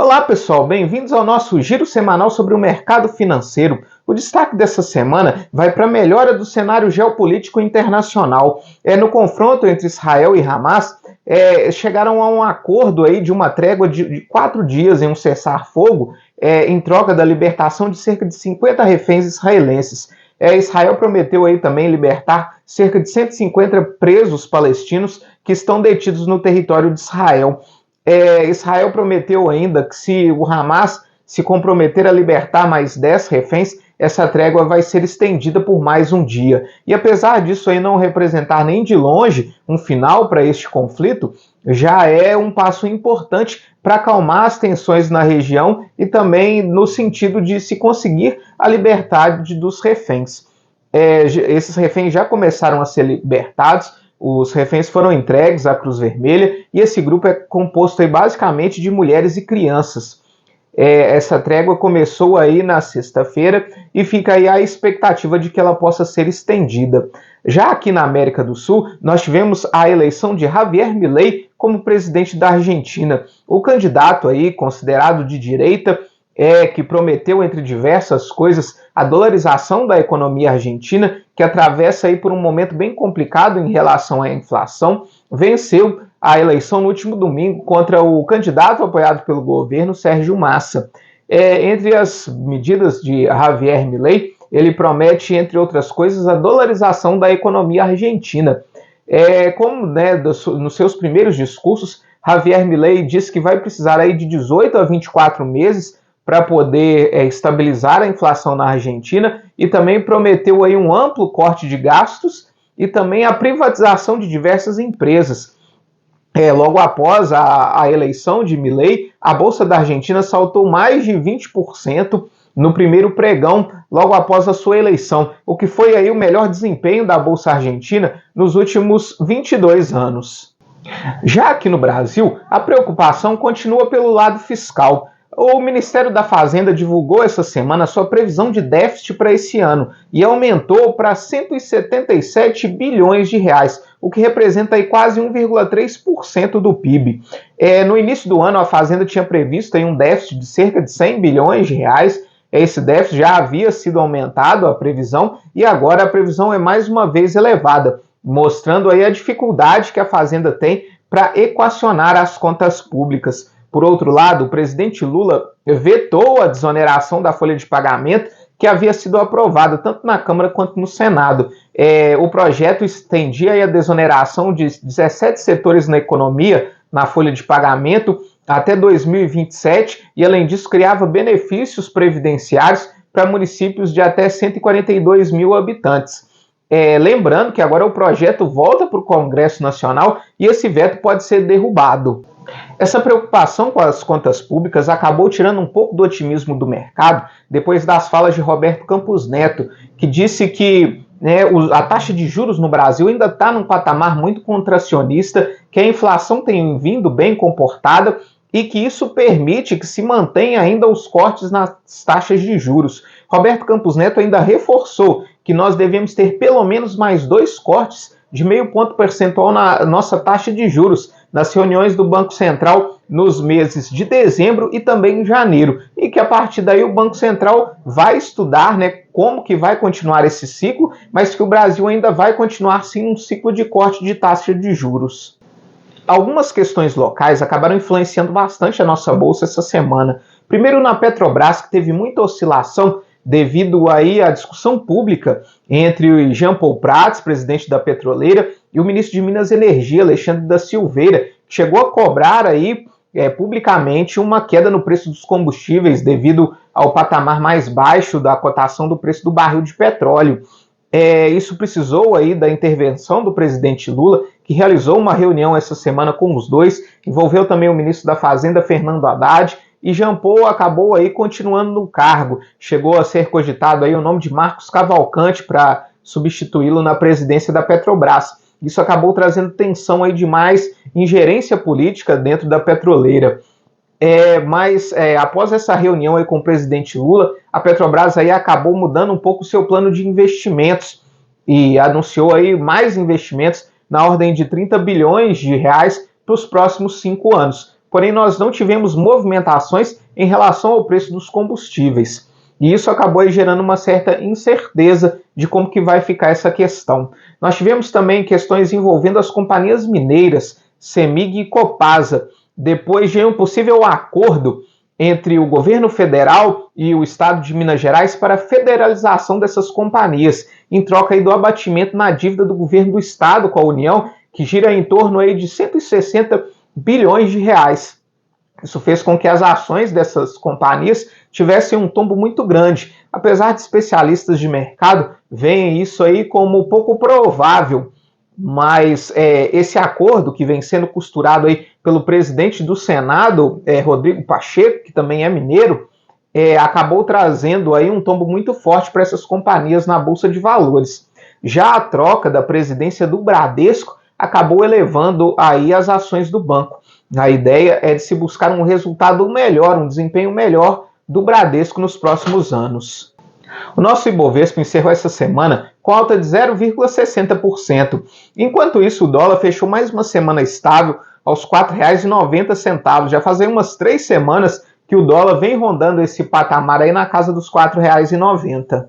Olá pessoal, bem-vindos ao nosso giro semanal sobre o mercado financeiro. O destaque dessa semana vai para a melhora do cenário geopolítico internacional. No confronto entre Israel e Hamas, chegaram a um acordo aí de uma trégua de 4 dias em um cessar-fogo em troca da libertação de cerca de 50 reféns israelenses. Israel prometeu aí também libertar cerca de 150 presos palestinos que estão detidos no território de Israel. Israel prometeu ainda que se o Hamas se comprometer a libertar mais 10 reféns, essa trégua vai ser estendida por mais um dia. E apesar disso aí não representar nem de longe um final para este conflito, já é um passo importante para acalmar as tensões na região e também no sentido de se conseguir a liberdade dos reféns. Esses reféns já começaram a ser libertados. Os reféns foram entregues à Cruz Vermelha e esse grupo é composto aí basicamente de mulheres e crianças. Essa trégua começou aí na sexta-feira e fica aí a expectativa de que ela possa ser estendida. Já aqui na América do Sul, nós tivemos a eleição de Javier Milei como presidente da Argentina. O candidato aí, considerado de direita, que prometeu, entre diversas coisas, a dolarização da economia argentina, que atravessa aí por um momento bem complicado em relação à inflação, venceu a eleição no último domingo contra o candidato apoiado pelo governo, Sérgio Massa. Entre as medidas de Javier Milei, ele promete, entre outras coisas, a dolarização da economia argentina. Nos seus primeiros discursos, Javier Milei disse que vai precisar aí de 18 a 24 meses para poder estabilizar a inflação na Argentina e também prometeu aí um amplo corte de gastos e também a privatização de diversas empresas. Logo após a eleição de Milei, a Bolsa da Argentina saltou mais de 20% no primeiro pregão, logo após a sua eleição, o que foi aí o melhor desempenho da Bolsa Argentina nos últimos 22 anos. Já aqui no Brasil, a preocupação continua pelo lado fiscal. O Ministério da Fazenda divulgou essa semana a sua previsão de déficit para esse ano e aumentou para 177 bilhões de reais, o que representa aí quase 1,3% do PIB. No início do ano, a Fazenda tinha previsto aí um déficit de cerca de 100 bilhões de reais. Esse déficit já havia sido aumentado, a previsão, e agora a previsão é mais uma vez elevada, mostrando aí a dificuldade que a Fazenda tem para equacionar as contas públicas. Por outro lado, o presidente Lula vetou a desoneração da folha de pagamento que havia sido aprovada tanto na Câmara quanto no Senado. O projeto estendia a desoneração de 17 setores na economia na folha de pagamento até 2027 e, além disso, criava benefícios previdenciários para municípios de até 142 mil habitantes. Lembrando que agora o projeto volta para o Congresso Nacional e esse veto pode ser derrubado. Essa preocupação com as contas públicas acabou tirando um pouco do otimismo do mercado depois das falas de Roberto Campos Neto, que disse que a taxa de juros no Brasil ainda está num patamar muito contracionista, que a inflação tem vindo bem comportada e que isso permite que se mantenha ainda os cortes nas taxas de juros. Roberto Campos Neto ainda reforçou que nós devemos ter pelo menos mais 2 cortes de 0,5 ponto percentual na nossa taxa de juros nas reuniões do Banco Central nos meses de dezembro e também em janeiro, e que a partir daí o Banco Central vai estudar como que vai continuar esse ciclo, mas que o Brasil ainda vai continuar sim um ciclo de corte de taxa de juros. Algumas questões locais acabaram influenciando bastante a nossa bolsa essa semana. Primeiro na Petrobras, que teve muita oscilação devido aí à discussão pública entre o Jean Paul Prats, presidente da petroleira, e o ministro de Minas e Energia, Alexandre da Silveira, que chegou a cobrar aí publicamente uma queda no preço dos combustíveis devido ao patamar mais baixo da cotação do preço do barril de petróleo. Isso precisou aí da intervenção do presidente Lula, que realizou uma reunião essa semana com os dois, envolveu também o ministro da Fazenda, Fernando Haddad, e Jean Paul acabou aí continuando no cargo. Chegou a ser cogitado aí o nome de Marcos Cavalcante para substituí-lo na presidência da Petrobras. Isso acabou trazendo tensão aí de mais ingerência política dentro da petroleira. Mas após essa reunião aí com o presidente Lula, a Petrobras aí acabou mudando um pouco o seu plano de investimentos e anunciou aí mais investimentos na ordem de 30 bilhões de reais para os próximos 5 anos. porém nós não tivemos movimentações em relação ao preço dos combustíveis. E isso acabou aí gerando uma certa incerteza de como que vai ficar essa questão. Nós tivemos também questões envolvendo as companhias mineiras, CEMIG e Copasa, depois de um possível acordo entre o governo federal e o estado de Minas Gerais para a federalização dessas companhias, em troca aí do abatimento na dívida do governo do estado com a União, que gira em torno aí de 160 bilhões de reais. Isso fez com que as ações dessas companhias tivessem um tombo muito grande, apesar de especialistas de mercado veem isso aí como pouco provável. Mas esse acordo que vem sendo costurado aí pelo presidente do Senado, Rodrigo Pacheco, que também é mineiro, acabou trazendo aí um tombo muito forte para essas companhias na Bolsa de Valores. Já a troca da presidência do Bradesco acabou elevando aí as ações do banco. A ideia é de se buscar um resultado melhor, um desempenho melhor do Bradesco nos próximos anos. O nosso Ibovespa encerrou essa semana com alta de 0,60%. Enquanto isso, o dólar fechou mais uma semana estável aos R$ 4,90. Já fazem umas 3 semanas que o dólar vem rondando esse patamar aí na casa dos R$ 4,90.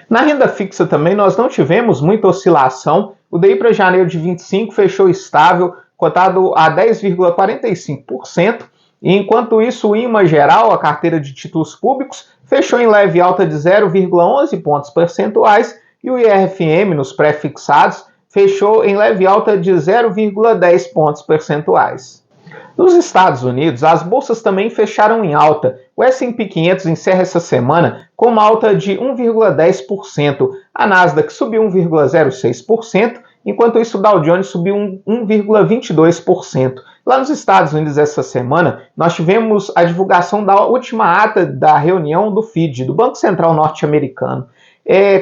Na renda fixa também nós não tivemos muita oscilação. O DI para janeiro de 25 fechou estável, cotado a 10,45%. E enquanto isso, o IMA geral, a carteira de títulos públicos, fechou em leve alta de 0,11 pontos percentuais e o IRFM nos pré-fixados fechou em leve alta de 0,10 pontos percentuais. Nos Estados Unidos, as bolsas também fecharam em alta. O S&P 500 encerra essa semana com uma alta de 1,10%. A Nasdaq subiu 1,06%, enquanto isso o Dow Jones subiu 1,22%. Lá nos Estados Unidos essa semana, nós tivemos a divulgação da última ata da reunião do FED, do Banco Central Norte-Americano.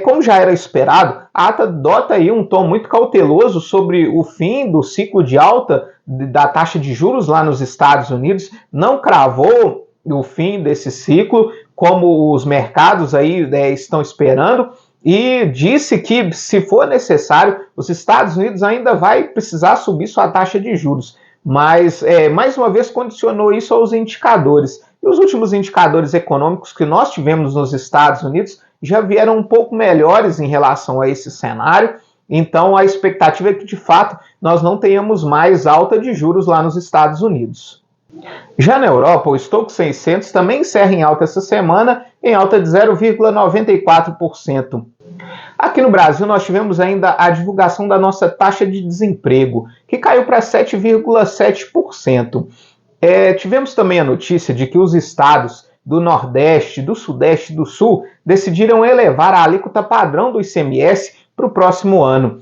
Como já era esperado, a ata adota aí um tom muito cauteloso sobre o fim do ciclo de alta da taxa de juros lá nos Estados Unidos, não cravou o fim desse ciclo, como os mercados aí estão esperando, e disse que, se for necessário, os Estados Unidos ainda vai precisar subir sua taxa de juros. Mas, mais uma vez, condicionou isso aos indicadores. E os últimos indicadores econômicos que nós tivemos nos Estados Unidos já vieram um pouco melhores em relação a esse cenário. Então, a expectativa é que, de fato, nós não tenhamos mais alta de juros lá nos Estados Unidos. Já na Europa, o Stoxx 600 também encerra em alta essa semana, em alta de 0,94%. Aqui no Brasil, nós tivemos ainda a divulgação da nossa taxa de desemprego, que caiu para 7,7%. Tivemos também a notícia de que os estados do Nordeste, do Sudeste e do Sul decidiram elevar a alíquota padrão do ICMS para o próximo ano.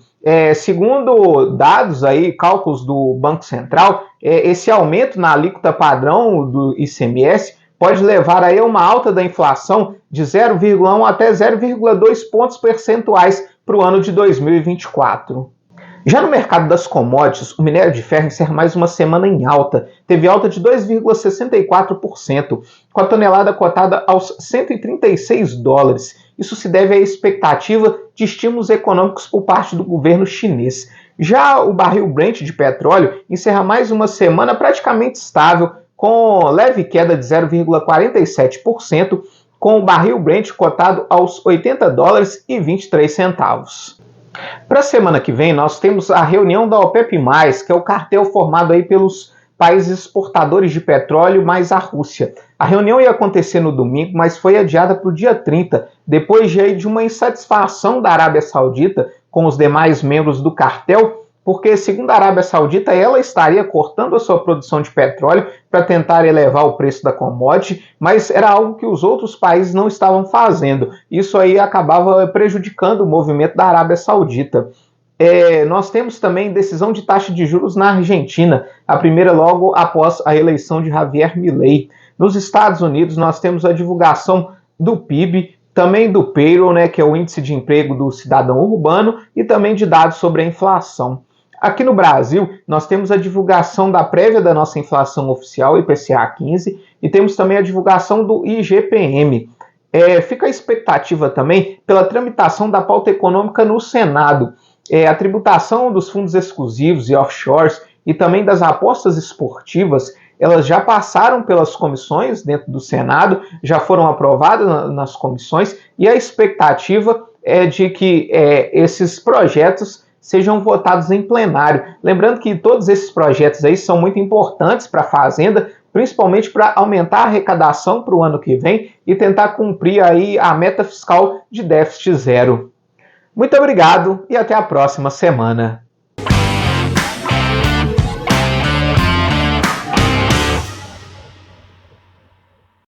Segundo dados aí, cálculos do Banco Central, esse aumento na alíquota padrão do ICMS pode levar aí a uma alta da inflação de 0,1 até 0,2 pontos percentuais para o ano de 2024. Já no mercado das commodities, o minério de ferro encerra mais uma semana em alta. Teve alta de 2,64%, com a tonelada cotada aos $136. Isso se deve à expectativa de estímulos econômicos por parte do governo chinês. Já o barril Brent de petróleo encerra mais uma semana praticamente estável, com leve queda de 0,47%, com o barril Brent cotado aos $80,23. Para a semana que vem, nós temos a reunião da OPEP+, que é o cartel formado aí pelos países exportadores de petróleo mais a Rússia. A reunião ia acontecer no domingo, mas foi adiada para o dia 30, depois de uma insatisfação da Arábia Saudita com os demais membros do cartel, porque, segundo a Arábia Saudita, ela estaria cortando a sua produção de petróleo para tentar elevar o preço da commodity, mas era algo que os outros países não estavam fazendo. Isso aí acabava prejudicando o movimento da Arábia Saudita. Nós temos também decisão de taxa de juros na Argentina, a primeira logo após a eleição de Javier Milei. Nos Estados Unidos, nós temos a divulgação do PIB, também do payroll, que é o índice de emprego do cidadão urbano, e também de dados sobre a inflação. Aqui no Brasil, nós temos a divulgação da prévia da nossa inflação oficial, IPCA 15, e temos também a divulgação do IGPM. Fica a expectativa também pela tramitação da pauta econômica no Senado. A tributação dos fundos exclusivos e offshores e também das apostas esportivas elas já passaram pelas comissões dentro do Senado, já foram aprovadas nas comissões, e a expectativa é de que esses projetos sejam votados em plenário. Lembrando que todos esses projetos aí são muito importantes para a Fazenda, principalmente para aumentar a arrecadação para o ano que vem e tentar cumprir aí a meta fiscal de déficit zero. Muito obrigado e até a próxima semana.